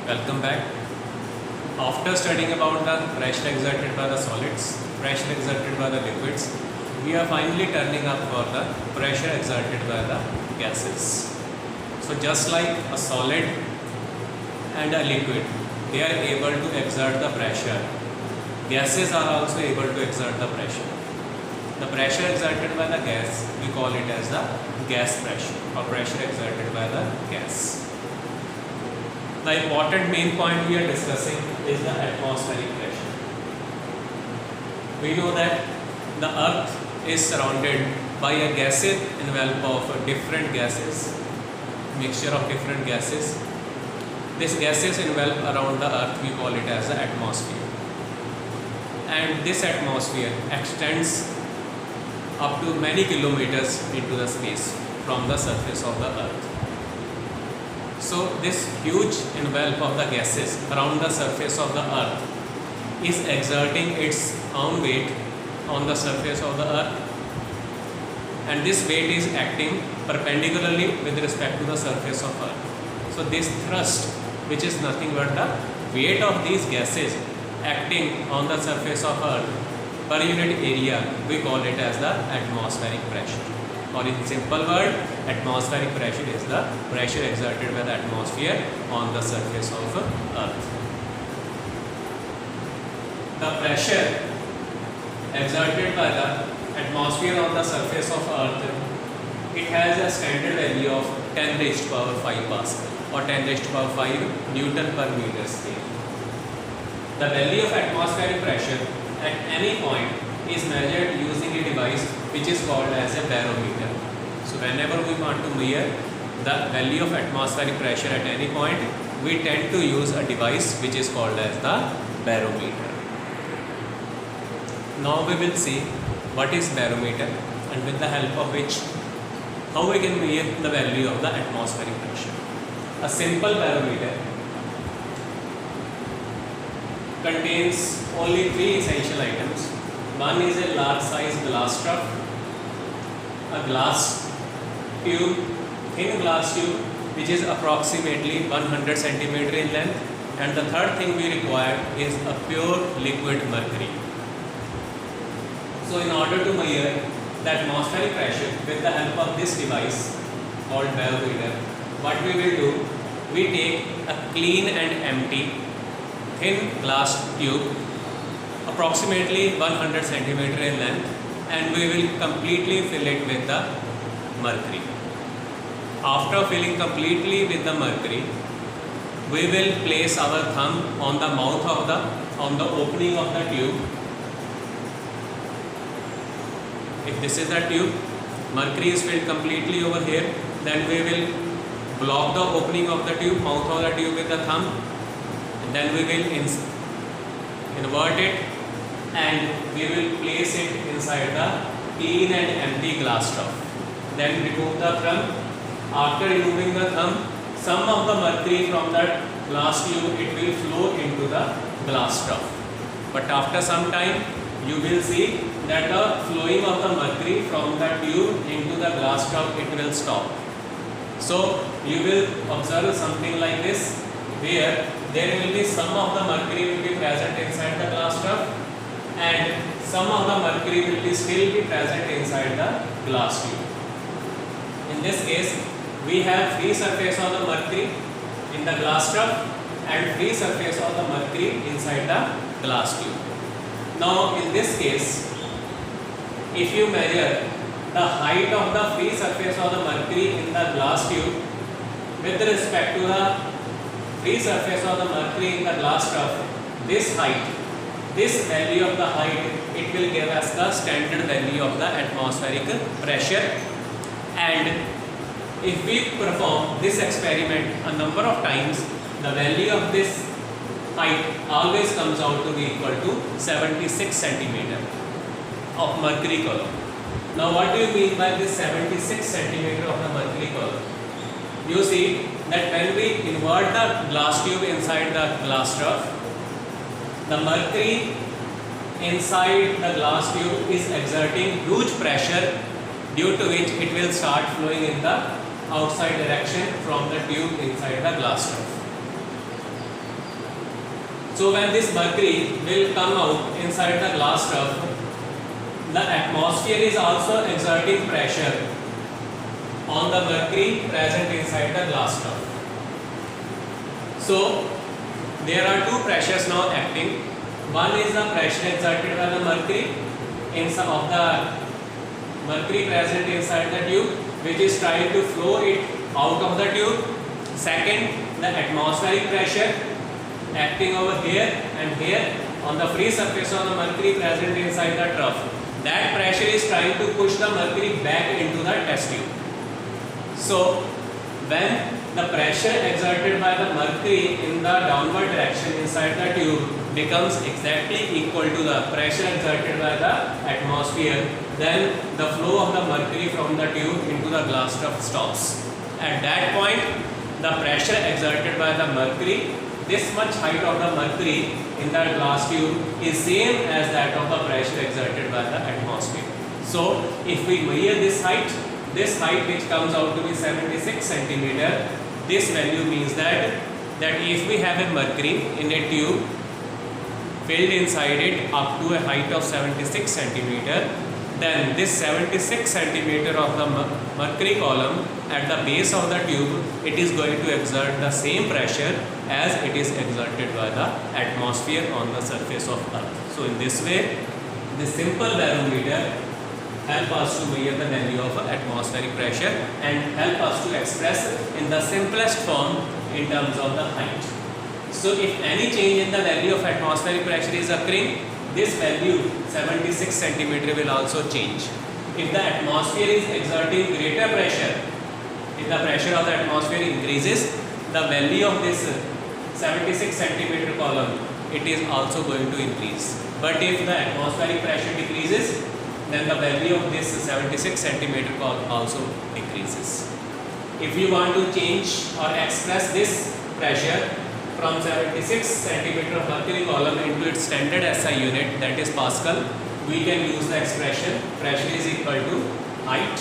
Welcome back. After studying about the pressure exerted by the solids, pressure exerted by the liquids, we are finally turning up for the pressure exerted by the gases. So just like a solid and a liquid, they are able to exert the pressure. Gases are also able to exert the pressure. The pressure exerted by the gas, we call it as the gas pressure or pressure exerted by the gas. The important main point we are discussing is the atmospheric pressure. We know that the earth is surrounded by a gaseous envelope of different gases, mixture of different gases. This gaseous envelope around the earth, we call it as the atmosphere. And this atmosphere extends up to many kilometers into the space from the surface of the earth. So this huge envelope of the gases around the surface of the earth is exerting its own weight on the surface of the earth, and this weight is acting perpendicularly with respect to the surface of earth. So this thrust, which is nothing but the weight of these gases acting on the surface of earth per unit area, we call it as the atmospheric pressure. Or in simple word, atmospheric pressure is the pressure exerted by the atmosphere on the surface of earth. The pressure exerted by the atmosphere on the surface of earth, it has a standard value of 10 raised to power 5 Pascal or 10 raised to power 5 Newton per meter scale. The value of atmospheric pressure at any point is measured using a device which is called as a barometer. So whenever we want to measure the value of atmospheric pressure at any point, we tend to use a device which is called as the barometer. Now we will see what is barometer and with the help of which how we can measure the value of the atmospheric pressure. A simple barometer contains only 3 essential items. One is a large size glass trough, a glass tube, thin glass tube which is approximately 100 centimeter in length, and the third thing we require is a pure liquid mercury. So in order to measure the atmospheric pressure with the help of this device called barometer, what we will do, we take a clean and empty thin glass tube approximately 100 centimeter in length, and we will completely fill it with the mercury. After filling completely with the mercury, we will place our thumb on the mouth of the opening of the tube. If this is the tube, mercury is filled completely over here, then we will block the opening of the tube, mouth of the tube with the thumb, and then we will invert it and we will place it inside the clean and empty glass trough. Then remove the thumb. After removing the thumb, some of the mercury from that glass tube, it will flow into the glass trough. But after some time, you will see that the flowing of the mercury from the tube into the glass trough, it will stop. So you will observe something like this, where there will be some of the mercury will be present inside the glass trough and some of the mercury will be still be present inside the glass tube. In this case, we have free surface of the mercury in the glass trough and free surface of the mercury inside the glass tube. Now in this case, if you measure the height of the free surface of the mercury in the glass tube with respect to the free surface of the mercury in the glass trough, this height, this value of the height, it will give us the standard value of the atmospheric pressure. And if we perform this experiment a number of times, the value of this height always comes out to be equal to 76 centimeter of mercury column. Now what do you mean by this 76 centimeter of the mercury column? You see that when we invert the glass tube inside the glass trough, the mercury inside the glass tube is exerting huge pressure, due to which it will start flowing in the outside direction from the tube inside the glass trough. So when this mercury will come out inside the glass trough, the atmosphere is also exerting pressure on the mercury present inside the glass trough. So there are two pressures now acting. One is the pressure exerted by the mercury of the mercury present inside the tube, which is trying to flow it out of the tube. Second, the atmospheric pressure acting over here and here on the free surface of the mercury present inside the trough. That pressure is trying to push the mercury back into the test tube. So when the pressure exerted by the mercury in the downward direction inside the tube becomes exactly equal to the pressure exerted by the atmosphere, then the flow of the mercury from the tube into the glass trough stops. At that point, the pressure exerted by the mercury, this much height of the mercury in the glass tube is same as that of the pressure exerted by the atmosphere. So if we measure this height which comes out to be 76 centimeter, this value means that if we have a mercury in a tube filled inside it up to a height of 76 centimeter, then this 76 centimeter of the mercury column at the base of the tube, it is going to exert the same pressure as it is exerted by the atmosphere on the surface of Earth. So in this way, the simple barometer help us to measure the value of atmospheric pressure and help us to express in the simplest form in terms of the height. So if any change in the value of atmospheric pressure is occurring, this value 76 centimeter will also change. If the atmosphere is exerting greater pressure, if the pressure of the atmosphere increases, the value of this 76 centimeter column, it is also going to increase. But if the atmospheric pressure decreases, then the value of this 76 centimeter column also decreases. If you want to change or express this pressure from 76 centimeter of mercury column into its standard SI unit, that is Pascal, we can use the expression pressure is equal to height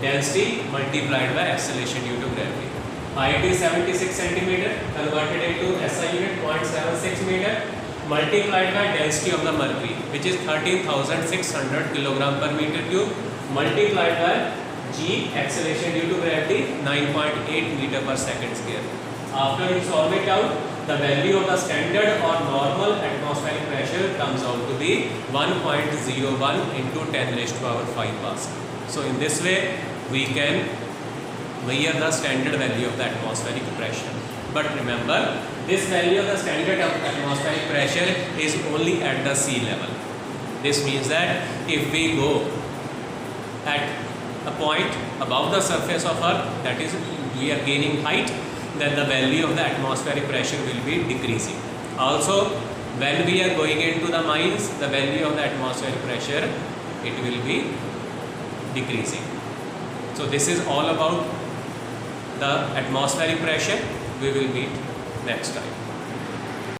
density multiplied by acceleration due to gravity. Height is 76 centimeter converted into SI unit 0.76 meter multiplied by density of the mercury, which is 13,600 kilogram per meter cube, multiplied by G acceleration due to gravity 9.8 meter per second square. After you solve it out, the value of the standard or normal atmospheric pressure comes out to be 1.01 into 10 raised to power 5 Pascal. So in this way, we can measure the standard value of the atmospheric pressure. But remember, this value of the standard atmospheric pressure is only at the sea level. This means that if we go at a point above the surface of Earth, that is, we are gaining height, then the value of the atmospheric pressure will be decreasing. Also, when we are going into the mines, the value of the atmospheric pressure, it will be decreasing. So this is all about the atmospheric pressure. We will meet next time.